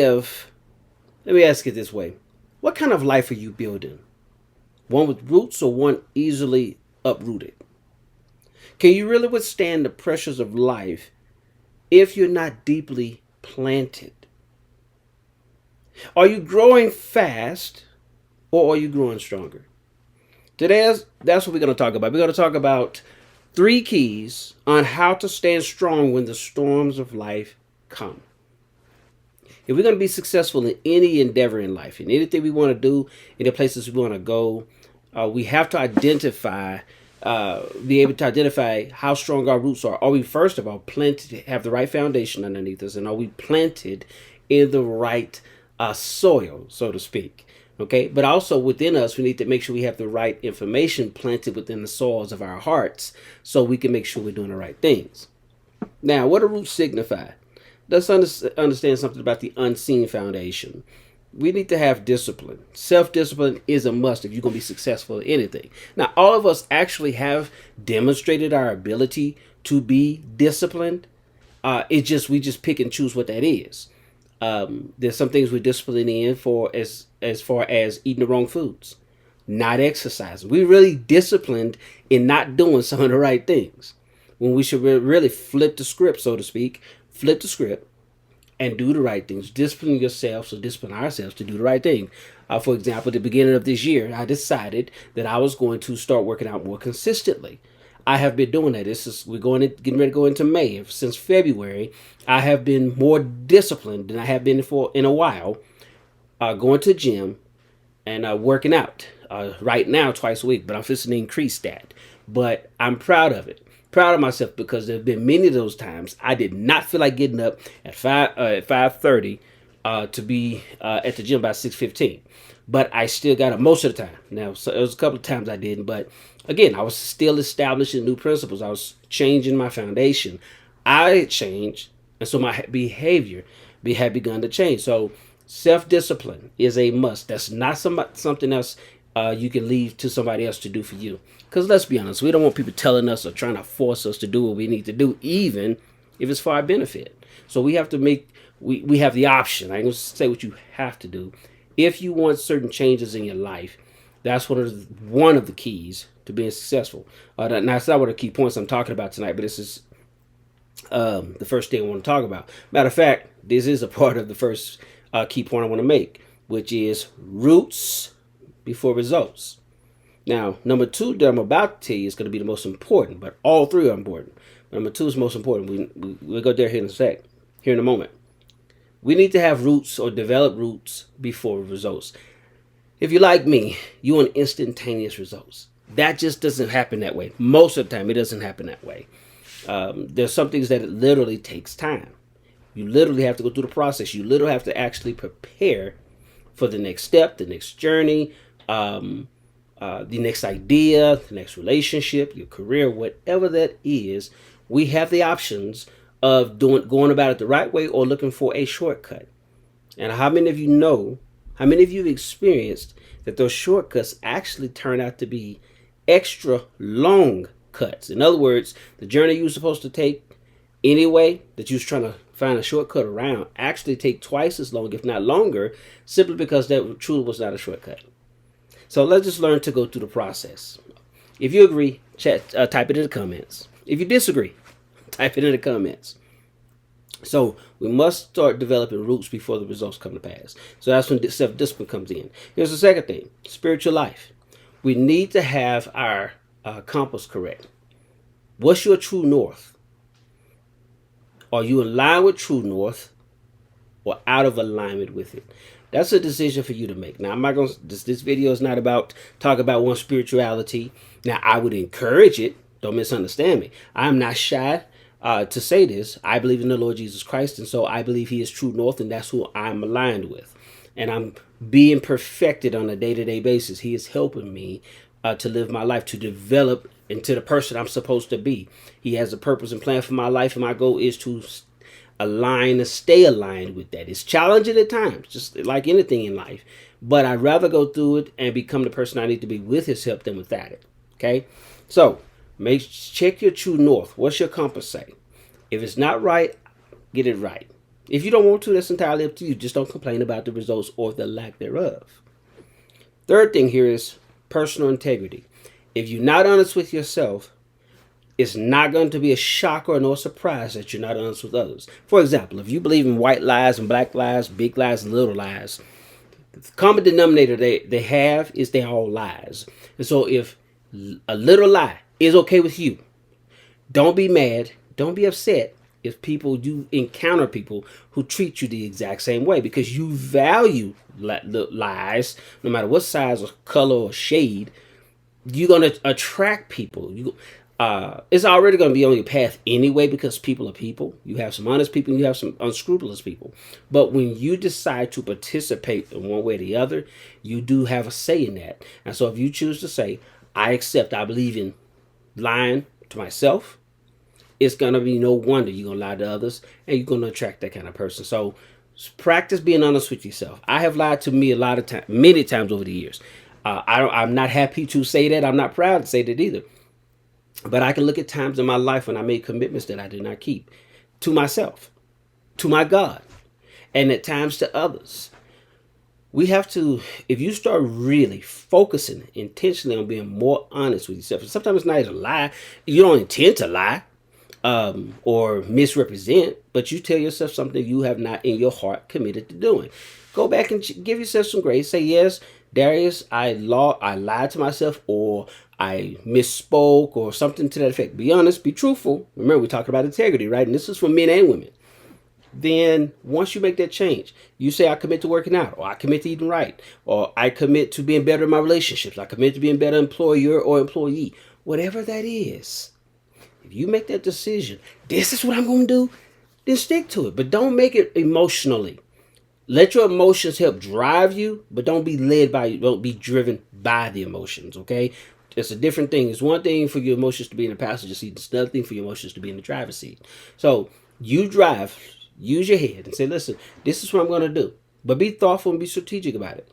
let me ask it this way. What kind of life are you building? One with roots or one easily uprooted? Can you really withstand the pressures of life if you're not deeply planted? Are you growing fast or are you growing stronger? Today, that's what we're going to talk about. We're going to talk about 3 keys on how to stand strong when the storms of life come. If we're going to be successful in any endeavor in life, in anything we want to do, in the places we want to go, we have to be able to identify how strong our roots are. Are we, first of all, planted, have the right foundation underneath us, and are we planted in the right soil, so to speak? Okay, but also within us, we need to make sure we have the right information planted within the soils of our hearts so we can make sure we're doing the right things. Now, what do roots signify? Let's understand something about the unseen foundation. We need to have discipline. Self-discipline is a must if you're going to be successful in anything. Now, all of us actually have demonstrated our ability to be disciplined. We just pick and choose what that is. There's some things we're disciplined in for as far as eating the wrong foods, not exercising. We're really disciplined in not doing some of the right things when we should really flip the script, so to speak. Flip the script and do the right things. Discipline yourself, or discipline ourselves to do the right thing. For example, at the beginning of this year, I decided that I was going to start working out more consistently. I have been doing that. Getting ready to go into May. Since February, I have been more disciplined than I have been in a while. Going to the gym and working out. Right now, twice a week, but I'm fixing to increase that. But I'm proud of it. Proud of myself because there have been many of those times I did not feel like getting up at 5:30 to be at the gym by 6:15. But I still got up most of the time. Now, so there was a couple of times I didn't, but again, I was still establishing new principles. I was changing my foundation. I had changed, and so my behavior had begun to change. So self-discipline is a must. That's not something else you can leave to somebody else to do for you. Because let's be honest, we don't want people telling us or trying to force us to do what we need to do, even if it's for our benefit. So we have to we have the option. I ain't going to say what you have to do. If you want certain changes in your life, that's one of the keys to being successful. Now, that's not one of the key points I'm talking about tonight, but this is the first thing I want to talk about. Matter of fact, this is a part of the first key point I want to make, which is roots before results. Now, number 2 that I'm about to tell you is going to be the most important, but all 3 are important. But number 2 is most important. We'll go there here in a moment. We need to have roots or develop roots before results. If you're like me, you want instantaneous results. That just doesn't happen that way. Most of the time, it doesn't happen that way. There's some things that it literally takes time. You literally have to go through the process. You literally have to actually prepare for the next step, the next journey, the next idea, the next relationship, your career, whatever that is. We have the options of going about it the right way or looking for a shortcut. And how many of you have experienced that those shortcuts actually turn out to be extra long cuts? In other words, the journey you were supposed to take anyway, that you was trying to find a shortcut around, actually take twice as long, if not longer, simply because that truly was not a shortcut. So let's just learn to go through the process. If you agree, type it in the comments. If you disagree, type it in the comments. So we must start developing roots before the results come to pass. So that's when self-discipline comes in. Here's the second thing, spiritual life. We need to have our compass correct. What's your true north? Are you in line with true north or out of alignment with it? That's a decision for you to make. Now, I'm not going to, this video is not about talk about one spirituality. Now, I would encourage it. Don't misunderstand me. I'm not shy to say this. I believe in the Lord Jesus Christ, and so I believe he is true north, and that's who I'm aligned with. And I'm being perfected on a day-to-day basis. He is helping me to live my life, to develop into the person I'm supposed to be. He has a purpose and plan for my life, and my goal is to align and stay aligned with that. It's challenging at times, just like anything in life, but I'd rather go through it and become the person I need to be with his help than without it. Okay, so check your true north. What's your compass say? If it's not right, get it right. If you don't want to, that's entirely up to you. Just don't complain about the results or the lack thereof. Third thing here is personal integrity. If you're not honest with yourself, it's not going to be a shock or no surprise that you're not honest with others. For example, if you believe in white lies and black lies, big lies and little lies, the common denominator they have is they're all lies. And so if a little lie is okay with you, don't be mad, don't be upset if you encounter people who treat you the exact same way, because you value lies, no matter what size or color or shade. You're going to attract people. It's already going to be on your path anyway, because people are people. You have some honest people and you have some unscrupulous people. But when you decide to participate in one way or the other, you do have a say in that. And so if you choose to say, I believe in lying to myself, it's going to be no wonder you're going to lie to others, and you're going to attract that kind of person. So practice being honest with yourself. I have lied to me many times over the years. I'm not happy to say that. I'm not proud to say that either. But I can look at times in my life when I made commitments that I did not keep, to myself, to my God, and at times to others. We have to, if you start really focusing intentionally on being more honest with yourself, and sometimes it's not even a lie. You don't intend to lie or misrepresent, but you tell yourself something you have not in your heart committed to doing. Go back and give yourself some grace. Say, yes, Darius, I lied to myself, or I misspoke, or something to that effect. Be honest, be truthful. Remember, we talked about integrity, right? And this is for men and women. Then once you make that change, you say, I commit to working out, or I commit to eating right, or I commit to being better in my relationships. I commit to being a better employer or employee. Whatever that is, if you make that decision, this is what I'm going to do, then stick to it. But don't make it emotionally. Let your emotions help drive you, but don't be don't be driven by the emotions, okay? It's a different thing. It's one thing for your emotions to be in the passenger seat. It's another thing for your emotions to be in the driver's seat. So you drive, use your head and say, listen, this is what I'm going to do. But be thoughtful and be strategic about it.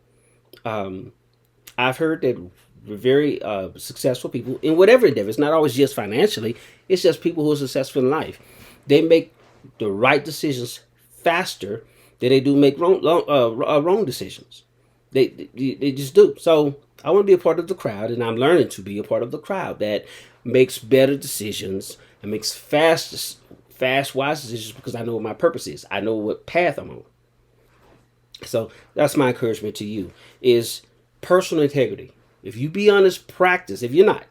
I've heard that very successful people in whatever endeavor, it's not always just financially, it's just people who are successful in life. They make the right decisions faster than they do make wrong decisions. They just do. So I want to be a part of the crowd, and I'm learning to be a part of the crowd that makes better decisions and makes fast, wise decisions, because I know what my purpose is. I know what path I'm on. So that's my encouragement to you, is personal integrity. If you be honest, practice. If you're not,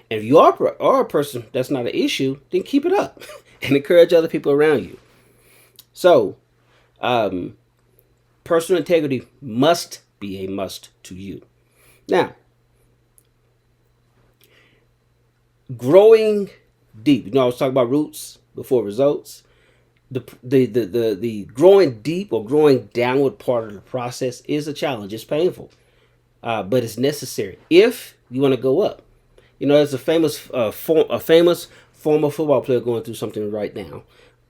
and if you are a person that's not an issue, then keep it up and encourage other people around you. So personal integrity must be a must to you. Now, growing deep. I was talking about roots before results. The growing deep or growing downward part of the process is a challenge. It's painful, but it's necessary if you want to go up. There's a famous former football player going through something right now.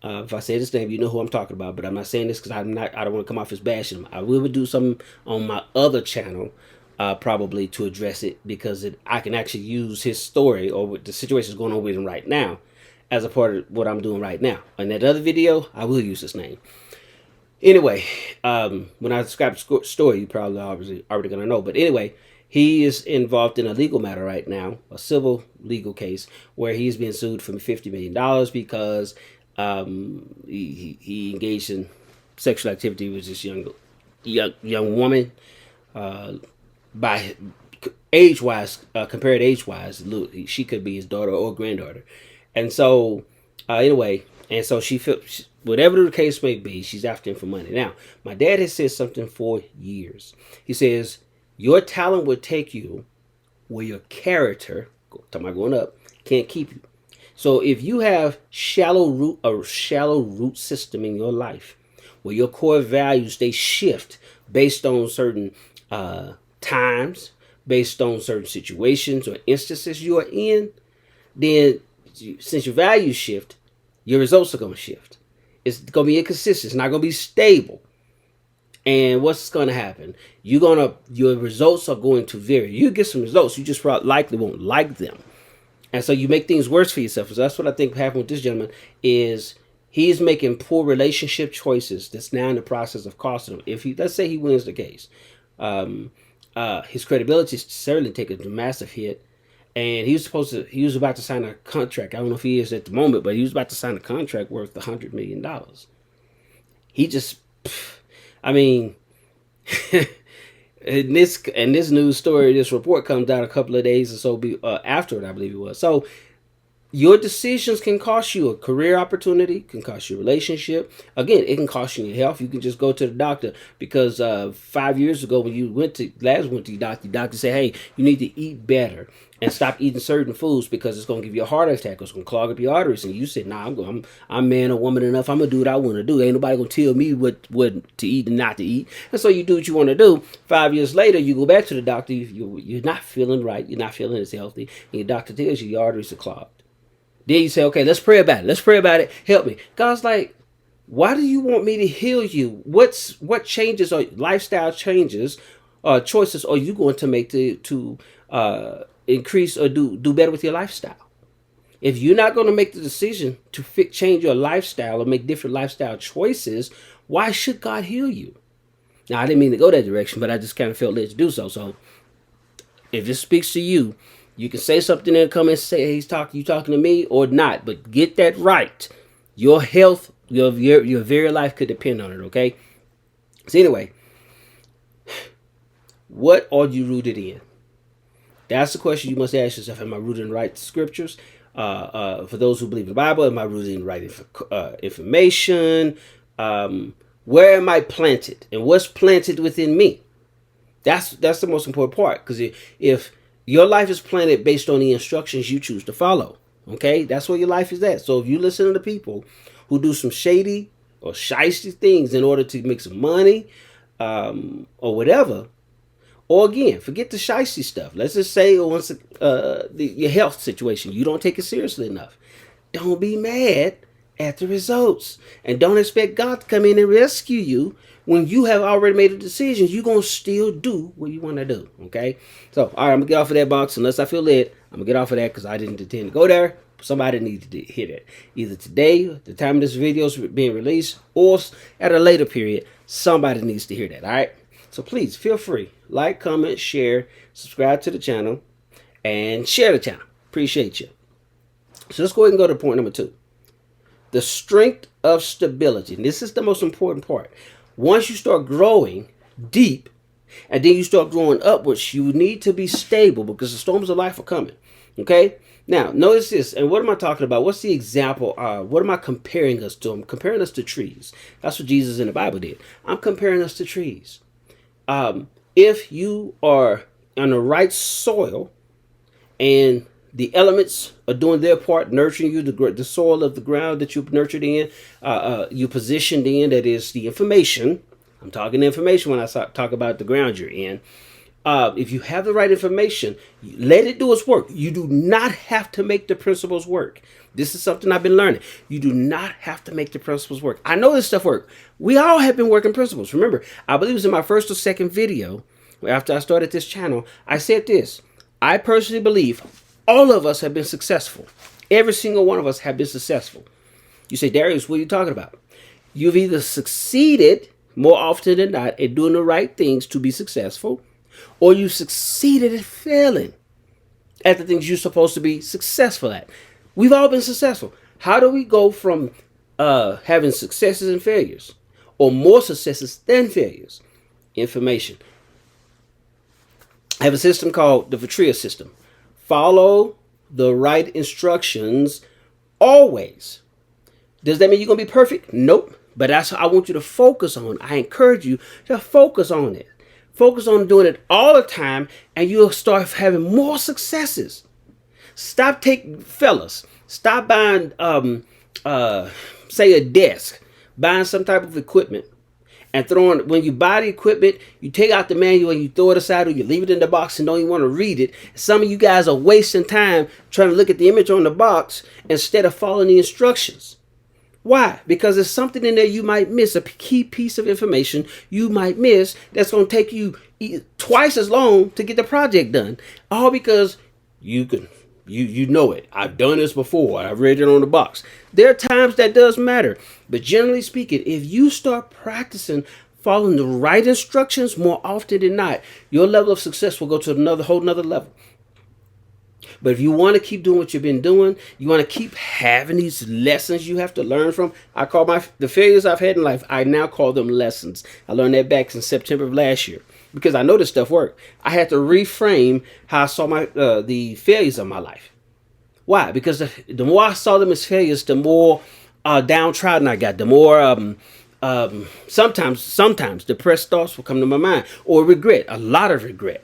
If I say this name, you know who I'm talking about, but I'm not saying this because I don't want to come off as bashing him. I will do something on my other channel, probably, to address it, because I can actually use his story or what the situation is going on with him right now as a part of what I'm doing right now. In that other video, I will use his name. Anyway, when I describe the story, you probably already going to know. But anyway, he is involved in a legal matter right now, a civil legal case, where he's being sued for $50 million because he engaged in sexual activity with this young woman. By age-wise, compared age-wise, she could be his daughter or granddaughter. And so, anyway, she feels, whatever the case may be, she's after him for money. Now, my dad has said something for years. He says, your talent will take you where your character, talking about going up, can't keep you. So if you have a shallow root system in your life, where your core values, they shift based on certain times, based on certain situations or instances you are in, then since your values shift, your results are going to shift. It's going to be inconsistent. It's not going to be stable. And what's going to happen? Your results are going to vary. You get some results, you just likely won't like them. And so you make things worse for yourself. So that's what I think happened with this gentleman, is He's making poor relationship choices that's now in the process of costing him. If he, let's say he wins the case, his credibility certainly take a massive hit. And he was about to sign a contract. I don't know if he is at the moment, but he was about to sign a contract worth $100 million. He just, I mean, in this news story, this report comes out a couple of days or so after it, I believe it was. So your decisions can cost you a career opportunity, can cost you a relationship. Again, it can cost you your health. You can just go to the doctor because 5 years ago when you went to your doctor said, hey, you need to eat better and stop eating certain foods because it's going to give you a heart attack or it's going to clog up your arteries. And you said, nah, I'm man or woman enough. I'm going to do what I want to do. Ain't nobody going to tell me what to eat and not to eat. And so you do what you want to do. 5 years later, you go back to the doctor. You're not feeling right. You're not feeling as healthy. And your doctor tells you your arteries are clogged. Then you say, okay, let's pray about it. Let's pray about it. Help me. God's like, why do you want me to heal you? What changes or lifestyle changes or choices are you going to make to increase or do better with your lifestyle? If you're not going to make the decision to change your lifestyle or make different lifestyle choices, why should God heal you? Now, I didn't mean to go that direction, but I just kind of felt led to do so. So if this speaks to you, you can say something and come and say, hey, you talking to me or not, but get that right. Your health, your very life could depend on it, okay? So anyway, what are you rooted in? That's the question you must ask yourself. Am I rooted in the right scriptures? For those who believe in the Bible, am I rooted in the right information? Where am I planted? And what's planted within me? That's the most important part. Because if your life is planted based on the instructions you choose to follow. Okay? That's where your life is at. So if you listen to the people who do some shady or shysty things in order to make some money or whatever, or again, forget the shysty stuff. Let's just say once your health situation, you don't take it seriously enough. Don't be mad at the results. And don't expect God to come in and rescue you when you have already made a decision. You're going to still do what you want to do. Okay? So, all right, I'm going to get off of that box. Unless I feel led, I'm going to get off of that because I didn't intend to go there. Somebody needed to hear that. Either today, the time this video is being released, or at a later period, somebody needs to hear that. All right? So please feel free. Like, comment, share, subscribe to the channel, and share the channel. Appreciate you. So let's go ahead and go to point number 2. The strength of stability. And this is the most important part. Once you start growing deep, and then you start growing upwards, you need to be stable because the storms of life are coming. Okay? Now, notice this. And what am I talking about? What's the example? What am I comparing us to? I'm comparing us to trees. That's what Jesus in the Bible did. I'm comparing us to trees. If you are on the right soil and the elements are doing their part, nurturing you, the soil of the ground that you've nurtured in, you positioned in, that is the information. I'm talking information when I talk about the ground you're in. If you have the right information, let it do its work. You do not have to make the principles work. This is something I've been learning. You do not have to make the principles work. I know this stuff works. We all have been working principles. Remember, I believe it was in my first or second video, after I started this channel, I said this. I personally believe all of us have been successful. Every single one of us have been successful. You say, Darius, what are you talking about? You've either succeeded more often than not at doing the right things to be successful, or you succeeded at failing at the things you're supposed to be successful at. We've all been successful. How do we go from having successes and failures, or more successes than failures? Information. I have a system called the Vitria system. Follow the right instructions always. Does that mean you're going to be perfect? Nope. But that's what I want you to focus on. I encourage you to focus on it. Focus on doing it all the time, and you'll start having more successes. Stop buying, say a desk, buying some type of equipment, and when you buy the equipment, you take out the manual and you throw it aside, or you leave it in the box and don't even want to read it. Some of you guys are wasting time trying to look at the image on the box instead of following the instructions. Why? Because there's something in there you might miss, a key piece of information you might miss that's going to take you twice as long to get the project done. All because you can You know it. I've done this before. I've read it on the box. There are times that does matter. But generally speaking, if you start practicing following the right instructions more often than not, your level of success will go to another whole nother level. But if you want to keep doing what you've been doing, you want to keep having these lessons you have to learn from. I call the failures I've had in life, I now call them lessons. I learned that back in September of last year because I know this stuff worked. I had to reframe how I saw the failures of my life. Why? Because the more I saw them as failures, the more downtrodden I got. The more sometimes depressed thoughts will come to my mind, or regret. A lot of regret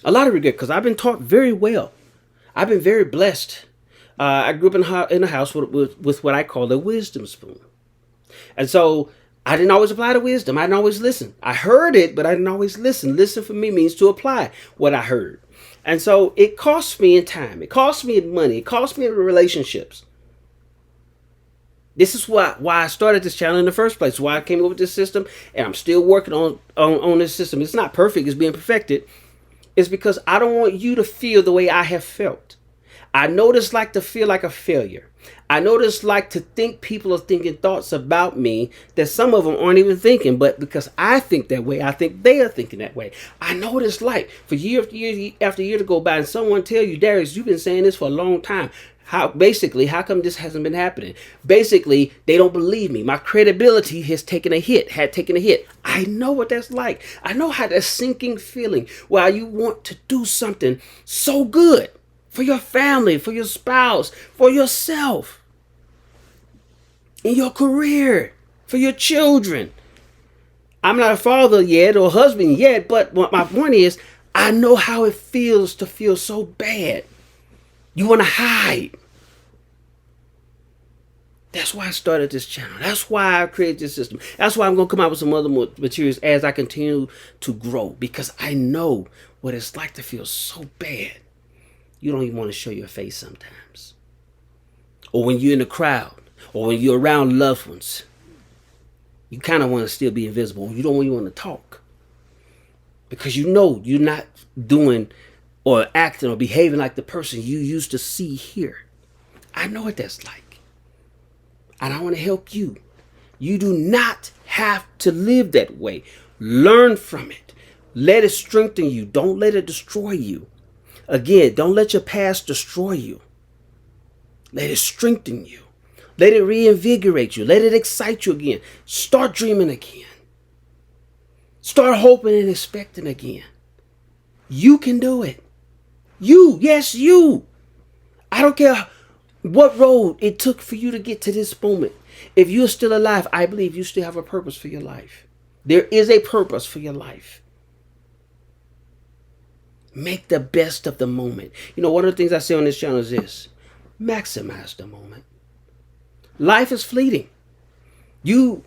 because I've been taught very well. I've been very blessed. I grew up in a house with what I call a wisdom spoon. And so I didn't always apply the wisdom. I didn't always listen. I heard it, but I didn't always listen. Listen for me means to apply what I heard. And so it cost me in time. It cost me in money. It cost me in relationships. This is why I started this channel in the first place. Why I came up with this system. And I'm still working on this system. It's not perfect. It's being perfected. It's because I don't want you to feel the way I have felt. I know what it's like to feel like a failure. I know what it's like to think people are thinking thoughts about me that some of them aren't even thinking, but because I think that way, I think they are thinking that way. I know what it's like for year after year to go by and someone tell you, Darius, you've been saying this for a long time. How come this hasn't been happening? Basically, they don't believe me. My credibility had taken a hit. I know what that's like. I know how that sinking feeling while you want to do something so good for your family, for your spouse, for yourself, in your career, for your children. I'm not a father yet or husband yet, but my point is, I know how it feels to feel so bad. You want to hide. That's why I started this channel. That's why I created this system. That's why I'm going to come out with some other materials as I continue to grow. Because I know what it's like to feel so bad. You don't even want to show your face sometimes. Or when you're in the crowd. Or when you're around loved ones. You kind of want to still be invisible. You don't even want to talk. Because you know you're not doing or acting or behaving like the person you used to see here. I know what that's like. And I want to help you. You do not have to live that way. Learn from it. Let it strengthen you. Don't let it destroy you. Again, don't let your past destroy you. Let it strengthen you. Let it reinvigorate you. Let it excite you again. Start dreaming again. Start hoping and expecting again. You can do it. You, yes, you. I don't care what road it took for you to get to this moment. If you're still alive, I believe you still have a purpose for your life. There is a purpose for your life. Make the best of the moment. You know, one of the things I say on this channel is this. Maximize the moment. Life is fleeting. You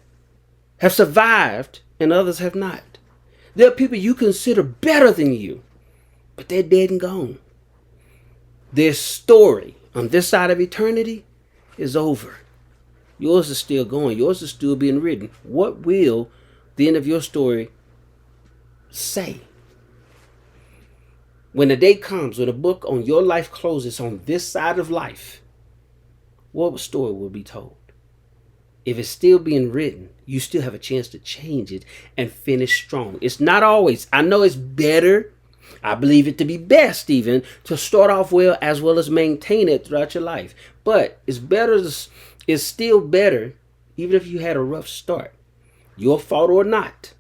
have survived and others have not. There are people you consider better than you, but they're dead and gone. Their story on this side of eternity is over. Yours is still going. Yours is still being written. What will the end of your story say? When the day comes, when a book on your life closes on this side of life, what story will be told? If it's still being written, you still have a chance to change it and finish strong. It's not always. I know it's better. I believe it to be best even to start off well as maintain it throughout your life. But it's still better even if you had a rough start. Your fault or not.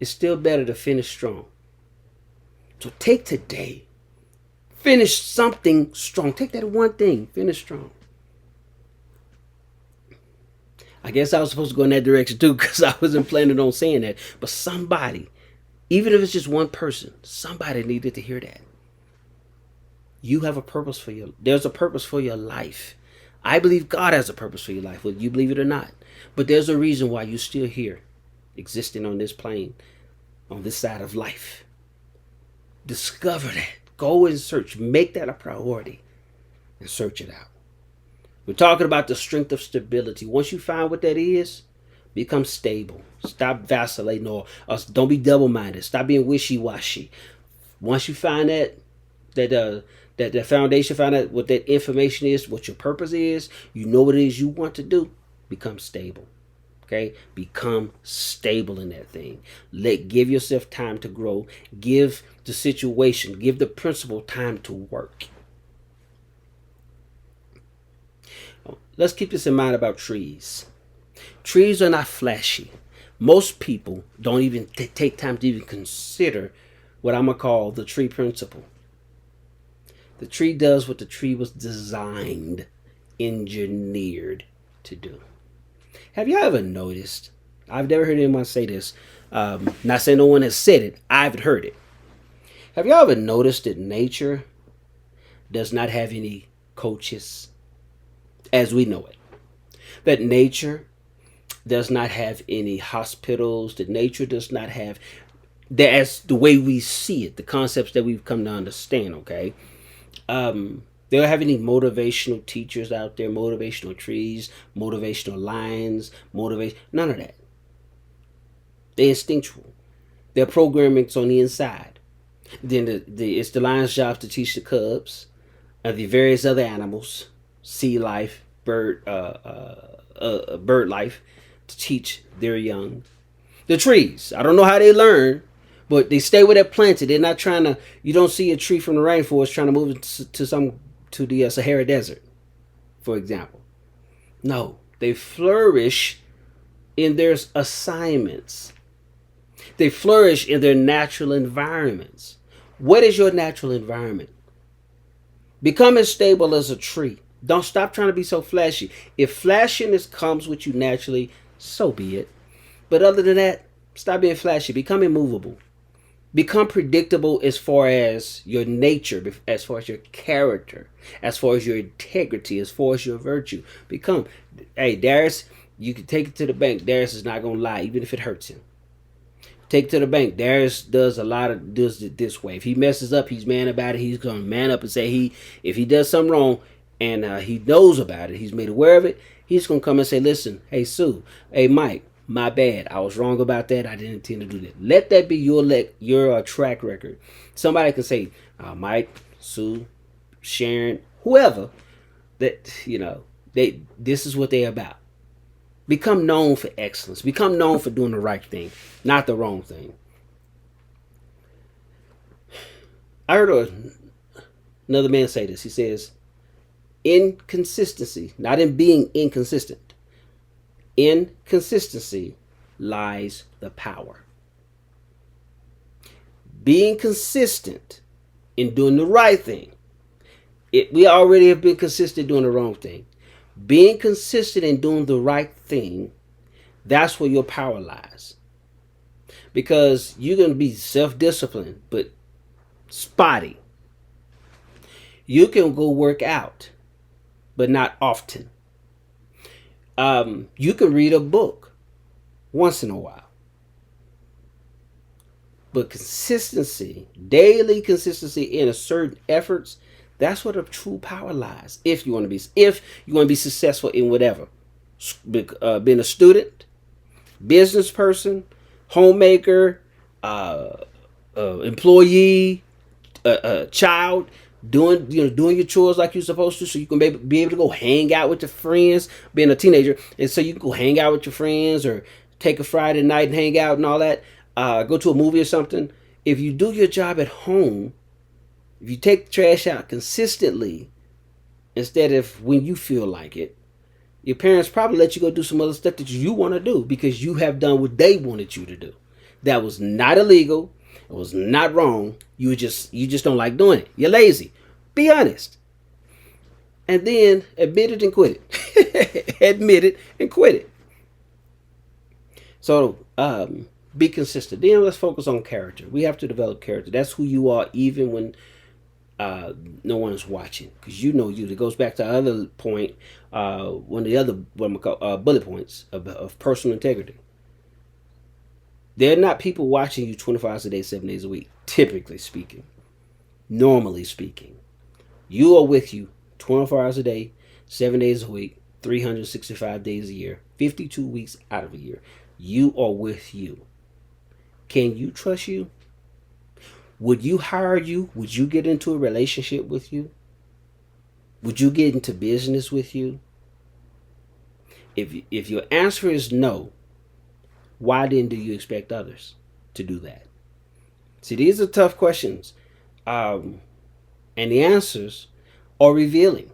It's still better to finish strong. So take today. Finish something strong. Take that one thing. Finish strong. I guess I was supposed to go in that direction too because I wasn't planning on saying that. But somebody, even if it's just one person, somebody needed to hear that. You have a purpose there's a purpose for your life. I believe God has a purpose for your life, whether you believe it or not. But there's a reason why you're still here, existing on this plane, on this side of life. Discover that. Go and search. Make that a priority and search it out. We're talking about the strength of stability. Once you find what that is, become stable. Stop vacillating or don't be double-minded. Stop being wishy-washy. Once you find that that foundation, find out what that information is, what your purpose is, you know what it is you want to do, become stable. Okay, become stable in that thing. Give yourself time to grow. Give the situation, give the principle time to work. Let's keep this in mind about trees. Trees are not flashy. Most people don't even take time to even consider what I'm gonna call the tree principle. The tree does what the tree was designed, engineered to do. Have you ever noticed? I've never heard anyone say this. Not saying no one has said it. I've heard it. Have you ever noticed that nature does not have any coaches as we know it? That nature does not have any hospitals. That nature does not have, that's the way we see it, the concepts that we've come to understand, okay? They don't have any motivational teachers out there, motivational trees, motivational lions, none of that. They're instinctual. Their programming's on the inside. Then it's the lion's job to teach the cubs, the various other animals, sea life, bird life, to teach their young. The trees, I don't know how they learn, but they stay where they're planted. They're not trying to. You don't see a tree from the rainforest trying to move to the Sahara Desert, for example. No, they flourish in their assignments. They flourish in their natural environments. What is your natural environment? Become as stable as a tree. Don't stop trying to be so flashy. If flashiness comes with you naturally, so be it. But other than that, stop being flashy. Become immovable. Become predictable as far as your nature, as far as your character, as far as your integrity, as far as your virtue. Become, hey, Darius, you can take it to the bank. Darius is not going to lie, even if it hurts him. Take it to the bank. Darius does it this way. If he messes up, he's man about it. He's going to man up and say if he does something wrong and he knows about it, he's made aware of it, he's going to come and say, listen, hey, Sue, hey, Mike, my bad. I was wrong about that. I didn't intend to do that. Let that be your track record. Somebody can say, Mike, Sue, Sharon, whoever, that, this is what they're about. Become known for excellence. Become known for doing the right thing, not the wrong thing. I heard another man say this. He says, inconsistency, not in being inconsistent. Inconsistency lies the power. Being consistent in doing the right thing. We already have been consistent doing the wrong thing. Being consistent in doing the right thing, that's where your power lies. Because you're going to be self-disciplined, but spotty. You can go work out, but not often. You can read a book once in a while. But consistency, daily consistency in a certain efforts, that's where the true power lies. If you want to be successful in whatever, being a student, business person, homemaker, employee, child, doing your chores like you're supposed to, so you can be able to go hang out with your friends. Being a teenager, and so you can go hang out with your friends or take a Friday night and hang out and all that. Go to a movie or something. If you do your job at home, if you take the trash out consistently instead of when you feel like it, your parents probably let you go do some other stuff that you want to do because you have done what they wanted you to do. That was not illegal. It was not wrong. You just don't like doing it. You're lazy. Be honest. And then admit it and quit it. Admit it and quit it. So be consistent. Then let's focus on character. We have to develop character. That's who you are even when no one is watching, because you know you. It goes back to our other point, one of the other bullet points of personal integrity. They're not people watching you 24 hours a day, 7 days a week, typically speaking. Normally speaking. You are with you 24 hours a day, 7 days a week, 365 days a year, 52 weeks out of a year. You are with you. Can you trust you? Would you hire you? Would you get into a relationship with you? Would you get into business with you? If your answer is no, why then do you expect others to do that? See, these are tough questions, and the answers are revealing.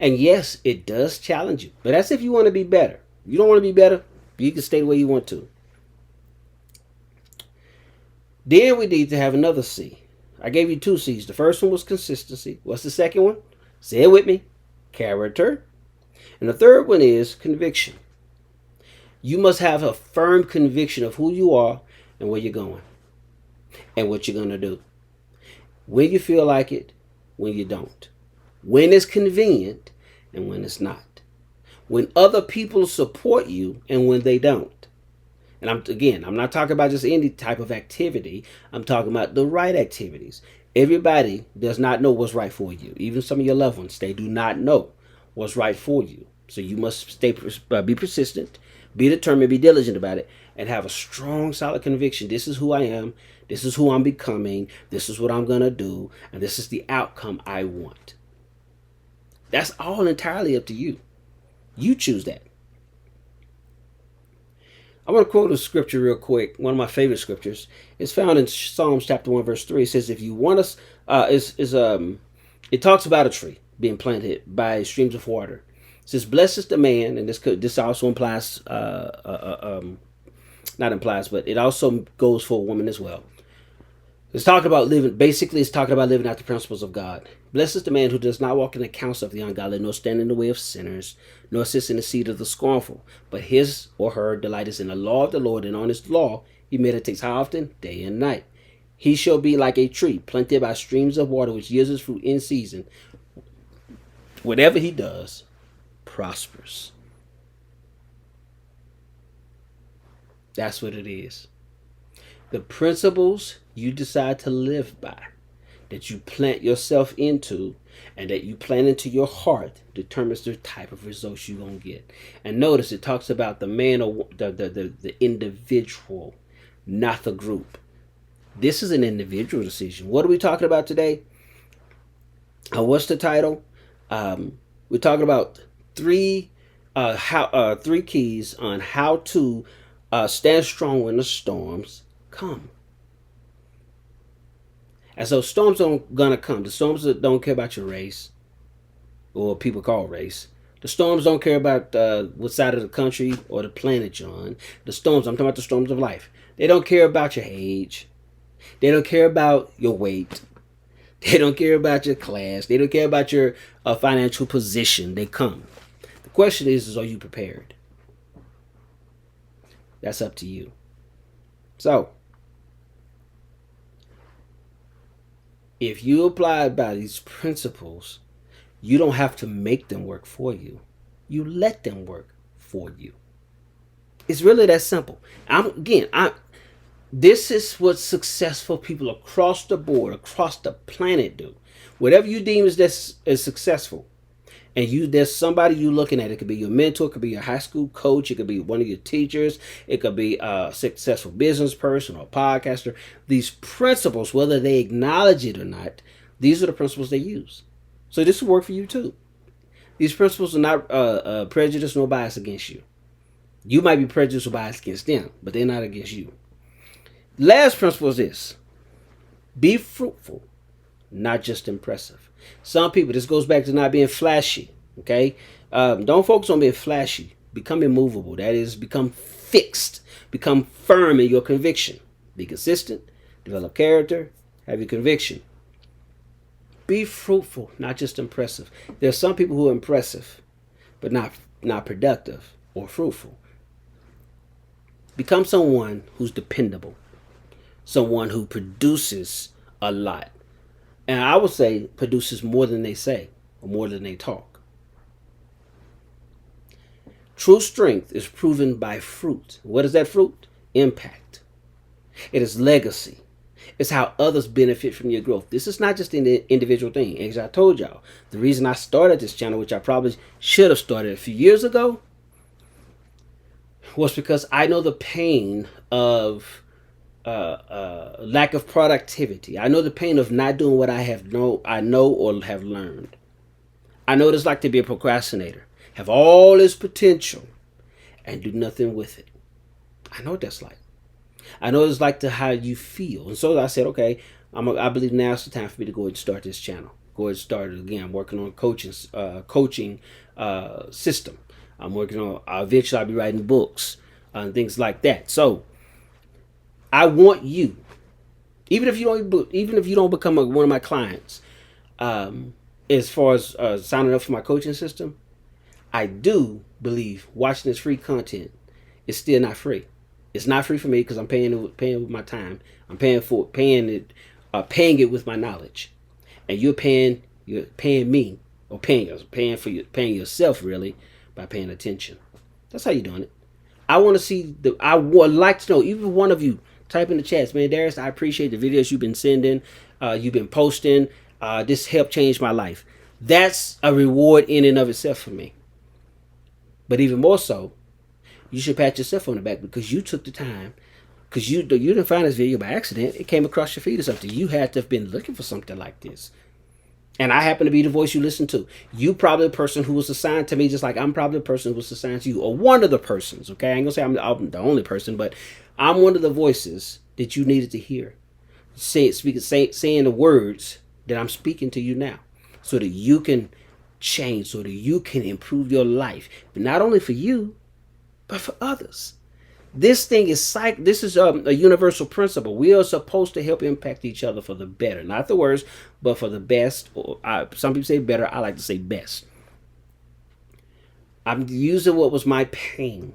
And yes, it does challenge you, but that's if you want to be better. If you don't want to be better, you can stay the way you want to. Then we need to have another C. I gave you two C's. The first one was consistency. What's the second one? Say it with me. Character. And the third one is conviction. You must have a firm conviction of who you are and where you're going and what you're going to do. When you feel like it, when you don't. When it's convenient and when it's not. When other people support you and when they don't. And I'm not talking about just any type of activity. I'm talking about the right activities. Everybody does not know what's right for you. Even some of your loved ones, they do not know what's right for you. So you must be persistent, be determined, be diligent about it, and have a strong, solid conviction. This is who I am. This is who I'm becoming. This is what I'm going to do. And this is the outcome I want. That's all entirely up to you. You choose that. I want to quote a scripture real quick. One of my favorite scriptures. It's found in Psalms chapter 1, verse 3. It says, if you want us, it talks about a tree being planted by streams of water. It says, blessed is the man, and this also implies, not implies, but it also goes for a woman as well. It's talking about living, basically it's talking about living out the principles of God. Blessed is the man who does not walk in the counsel of the ungodly, nor stand in the way of sinners, nor sits in the seat of the scornful. But his or her delight is in the law of the Lord, and on his law he meditates how often? Day and night. He shall be like a tree planted by streams of water, which yields its fruit in season. Whatever he does prospers. That's what it is. The principles you decide to live by, that you plant yourself into, and that you plant into your heart, determines the type of results you're going to get. And notice it talks about the man or the individual, not the group. This is an individual decision. What are we talking about today? What's the title? We're talking about three keys on how to stand strong when the storms come. And so storms are gonna come. The storms don't care about your race, or people call race. The storms don't care about what side of the country or the planet you're on. The storms, I'm talking about the storms of life. They don't care about your age. They don't care about your weight. They don't care about your class. They don't care about your financial position. They come. The question is are you prepared? That's up to you. So, if you abide by these principles, you don't have to make them work for you. You let them work for you. It's really that simple. This is what successful people across the board, across the planet do. Whatever you deem as successful, and there's somebody you looking at. It could be your mentor, it could be your high school coach, it could be one of your teachers, it could be a successful business person or a podcaster. These principles, whether they acknowledge it or not, these are the principles they use. So this will work for you too. These principles are not prejudice nor bias against you. You might be prejudiced or biased against them, but they're not against you. Last principle is this: be fruitful, not just impressive. Some people, this goes back to not being flashy. Okay, don't focus on being flashy. Become immovable. That is, become fixed. Become firm in your conviction. Be consistent. Develop character. Have your conviction. Be fruitful, not just impressive. There are some people who are impressive, but not productive or fruitful. Become someone who's dependable. Someone who produces a lot. And I would say produces more than they say or more than they talk. True strength is proven by fruit. What is that fruit? Impact. It is legacy. It's how others benefit from your growth. This is not just an individual thing. As I told y'all, the reason I started this channel, which I probably should have started a few years ago, was because I know the pain of lack of productivity. I know the pain of not doing what I know or have learned. I know what it's like to be a procrastinator, have all this potential, and do nothing with it. I know what that's like. I know it's like to how you feel. And so I said, okay, I believe now's the time for me to go ahead and start this channel. Go ahead and start it again. I'm working on a coaching system. I'm working on, eventually I'll be writing books and things like that. So I want you, even if you don't become one of my clients, as far as signing up for my coaching system, I do believe watching this free content is still not free. It's not free for me because I'm paying with my time. I'm paying it with my knowledge, and you're paying me, or paying yourself really by paying attention. That's how you're doing it. I would like to know, even one of you type in the chats, man, Darius, I appreciate the videos you've been sending, you've been posting. This helped change my life. That's a reward in and of itself for me. But even more so, you should pat yourself on the back because you took the time. Because you didn't find this video by accident. It came across your feed or something. You had to have been looking for something like this. And I happen to be the voice you listen to. You probably the person who was assigned to me, just like I'm probably the person who was assigned to you, or one of the persons. Okay, I ain't gonna say I'm the only person, but I'm one of the voices that you needed to hear, saying the words that I'm speaking to you now, so that you can change, so that you can improve your life, but not only for you, but for others. This thing is This is a universal principle. We are supposed to help impact each other for the better, not the worst, but for the best. Or some people say better. I like to say best. I'm using what was my pain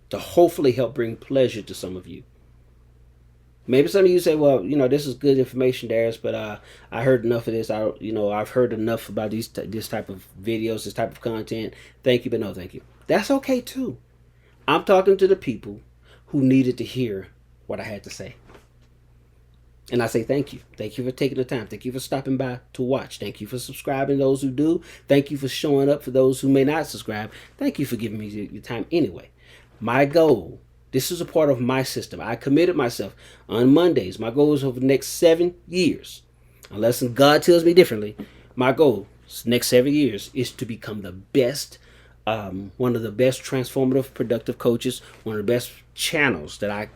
to hopefully help bring pleasure to some of you. Maybe some of you say, "Well, this is good information, Darius, but I heard enough of this. I've heard enough about this type of videos, this type of content. Thank you, but no, thank you." That's okay too. I'm talking to the people who needed to hear what I had to say. And I say thank you. Thank you for taking the time. Thank you for stopping by to watch. Thank you for subscribing, those who do. Thank you for showing up for those who may not subscribe. Thank you for giving me your time anyway. My goal, this is a part of my system. I committed myself on Mondays. My goal is over the next 7 years. Unless God tells me differently, my goal next 7 years is to become the best, one of the best transformative, productive coaches, one of the best channels that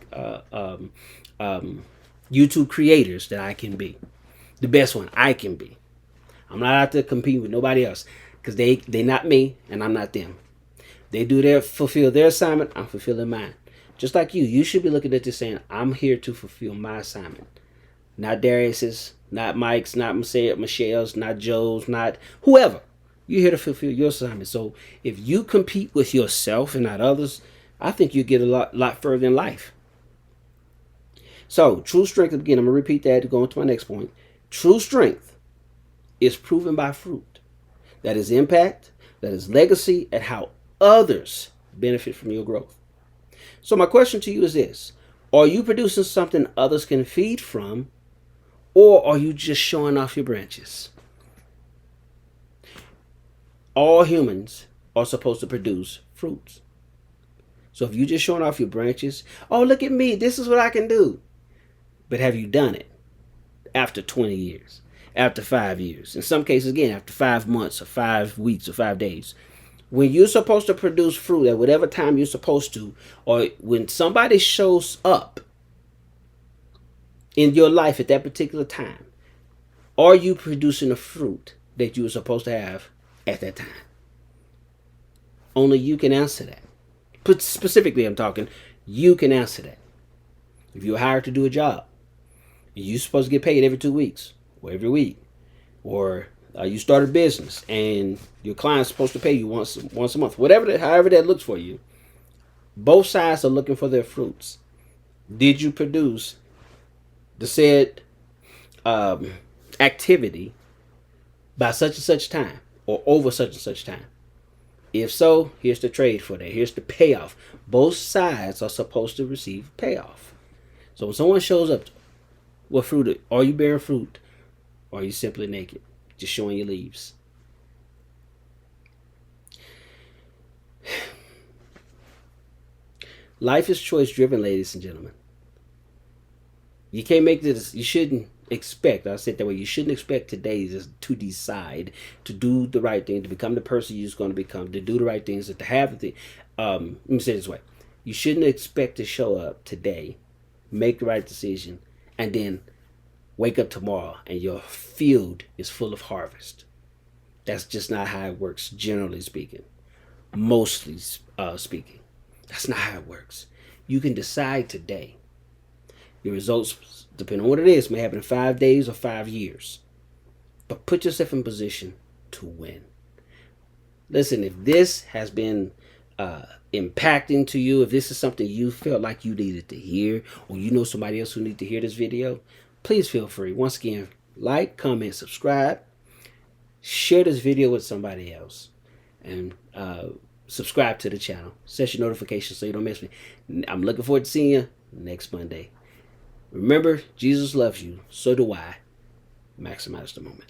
YouTube creators that I can be. The best one I can be. I'm not out to compete with nobody else because they not me and I'm not them. They fulfill their assignment, I'm fulfilling mine. Just like you should be looking at this saying, I'm here to fulfill my assignment. Not Darius's, not Mike's, not Michelle's, not Joe's, not whoever. You're here to fulfill your assignment. So if you compete with yourself and not others, I think you get a lot further in life. So true strength, again, I'm going to repeat that to go on to my next point. True strength is proven by fruit. That is impact, that is legacy, and how others benefit from your growth. So my question to you is this. Are you producing something others can feed from, or are you just showing off your branches? All humans are supposed to produce fruits. So if you're just showing off your branches, oh, look at me, this is what I can do. But have you done it after 20 years, after 5 years? In some cases, again, after 5 months or 5 weeks or 5 days. When you're supposed to produce fruit at whatever time you're supposed to, or when somebody shows up in your life at that particular time, are you producing the fruit that you were supposed to have at that time? Only you can answer that. But specifically, I'm talking, you can answer that. If you're hired to do a job, you're supposed to get paid every 2 weeks or every week. Or you start a business and your client's supposed to pay you once a month. However that looks for you. Both sides are looking for their fruits. Did you produce the said activity by such and such time or over such and such time? If so, here's the trade for that. Here's the payoff. Both sides are supposed to receive payoff. So when someone shows up, what fruit? Are you bearing fruit? Or are you simply naked, just showing your leaves? Life is choice driven, ladies and gentlemen. You can't make this. You shouldn't expect. I said that way. You shouldn't expect today just to decide to do the right thing, to become the person you're going to become, to do the right things, to have the thing. Let me say it this way: you shouldn't expect to show up today, make the right decision, and then wake up tomorrow and your field is full of harvest. That's just not how it works. Generally speaking, mostly speaking, that's not how it works. You can decide today. Your results, depending on what it is, may happen in 5 days or 5 years. But put yourself in position to win. Listen, if this has been impacting to you, if this is something you felt like you needed to hear, or you know somebody else who needs to hear this video, please feel free. Once again, like, comment, subscribe, share this video with somebody else, and subscribe to the channel. Set your notifications so you don't miss me. I'm looking forward to seeing you next Monday. Remember, Jesus loves you. So do I. Maximize the moment.